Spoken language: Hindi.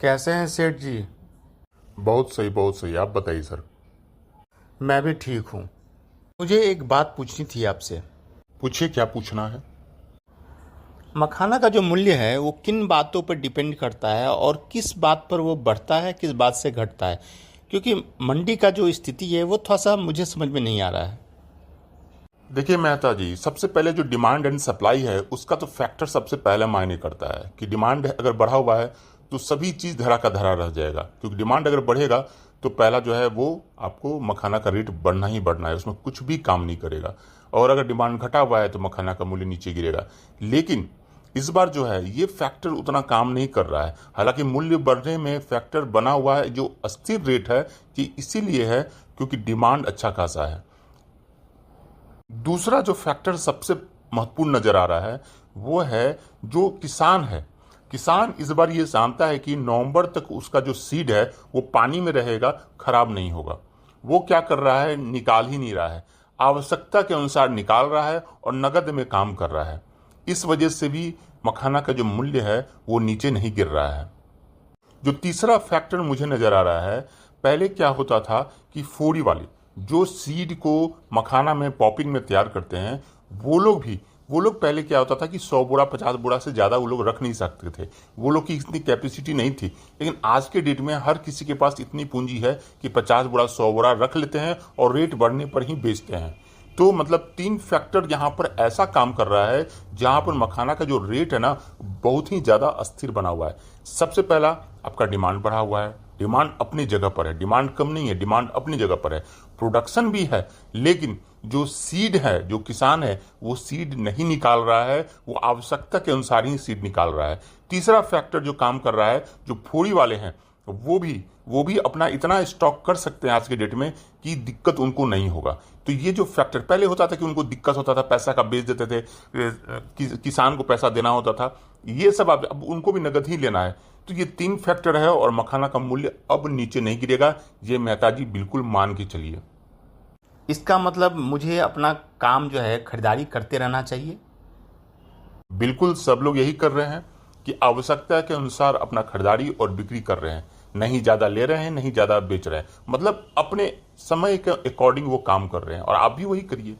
कैसे हैं सेठ जी? बहुत सही, बहुत सही। आप बताइए सर। मैं भी ठीक हूँ। मुझे एक बात पूछनी थी आपसे। पूछिए, क्या पूछना है। मखाना का जो मूल्य है वो किन बातों पर डिपेंड करता है और किस बात पर वो बढ़ता है, किस बात से घटता है? क्योंकि मंडी का जो स्थिति है वो थोड़ा सा मुझे समझ में नहीं आ रहा है। देखिए मेहता जी, सबसे पहले जो डिमांड एंड सप्लाई है उसका तो फैक्टर सबसे पहले मायने करता है कि डिमांड अगर बढ़ा हुआ है तो सभी चीज़ धरा का धरा रह जाएगा, क्योंकि डिमांड अगर बढ़ेगा तो पहला जो है वो आपको मखाना का रेट बढ़ना ही बढ़ना है, उसमें कुछ भी काम नहीं करेगा। और अगर डिमांड घटा हुआ है तो मखाना का मूल्य नीचे गिरेगा। लेकिन इस बार जो है ये फैक्टर उतना काम नहीं कर रहा है। हालांकि मूल्य बढ़ने में फैक्टर बना हुआ है जो अस्थिर रेट है, कि इसीलिए है क्योंकि डिमांड अच्छा खासा है। दूसरा जो फैक्टर सबसे महत्वपूर्ण नजर आ रहा है वो है जो किसान है। किसान इस बार ये जानता है कि नवंबर तक उसका जो सीड है वो पानी में रहेगा, खराब नहीं होगा। वो क्या कर रहा है, निकाल ही नहीं रहा है, आवश्यकता के अनुसार निकाल रहा है और नगद में काम कर रहा है। इस वजह से भी मखाना का जो मूल्य है वो नीचे नहीं गिर रहा है। जो तीसरा फैक्टर मुझे नजर आ रहा है, पहले क्या होता था कि फोड़ी वाले जो सीड को मखाना में पॉपिंग में तैयार करते हैं, वो लोग पहले क्या होता था कि 100 बोरा 50 बोरा से ज़्यादा वो लोग रख नहीं सकते थे। वो लोग की इतनी कैपेसिटी नहीं थी। लेकिन आज के डेट में हर किसी के पास इतनी पूंजी है कि 50 बोरा 100 बोरा रख लेते हैं और रेट बढ़ने पर ही बेचते हैं। तो मतलब तीन फैक्टर यहाँ पर ऐसा काम कर रहा है जहाँ पर मखाना का जो रेट है ना बहुत ही ज़्यादा अस्थिर बना हुआ है। सबसे पहला आपका डिमांड बढ़ा हुआ है। डिमांड अपनी जगह पर है, डिमांड कम नहीं है, डिमांड अपनी जगह पर है। प्रोडक्शन भी है, लेकिन जो सीड है, जो किसान है वो सीड नहीं निकाल रहा है, वो आवश्यकता के अनुसार ही सीड निकाल रहा है। तीसरा फैक्टर जो काम कर रहा है, जो फोड़ी वाले हैं वो भी अपना इतना स्टॉक कर सकते हैं आज के डेट में कि दिक्कत उनको नहीं होगा। तो ये जो फैक्टर पहले होता था कि उनको दिक्कत होता था, पैसा का बेच देते थे, किसान को पैसा देना होता था, ये सब अब उनको भी नगद ही लेना है। तो ये तीन फैक्टर है और मखाना का मूल्य अब नीचे नहीं गिरेगा, ये मेहता जी बिल्कुल मान के चलिए। इसका मतलब मुझे अपना काम जो है खरीदारी करते रहना चाहिए। बिल्कुल सब लोग यही कर रहे हैं कि आवश्यकता के अनुसार अपना खरीदारी और बिक्री कर रहे हैं। नहीं ज़्यादा ले रहे हैं, नहीं ज़्यादा बेच रहे हैं, मतलब अपने समय के अकॉर्डिंग वो काम कर रहे हैं और आप भी वही करिए।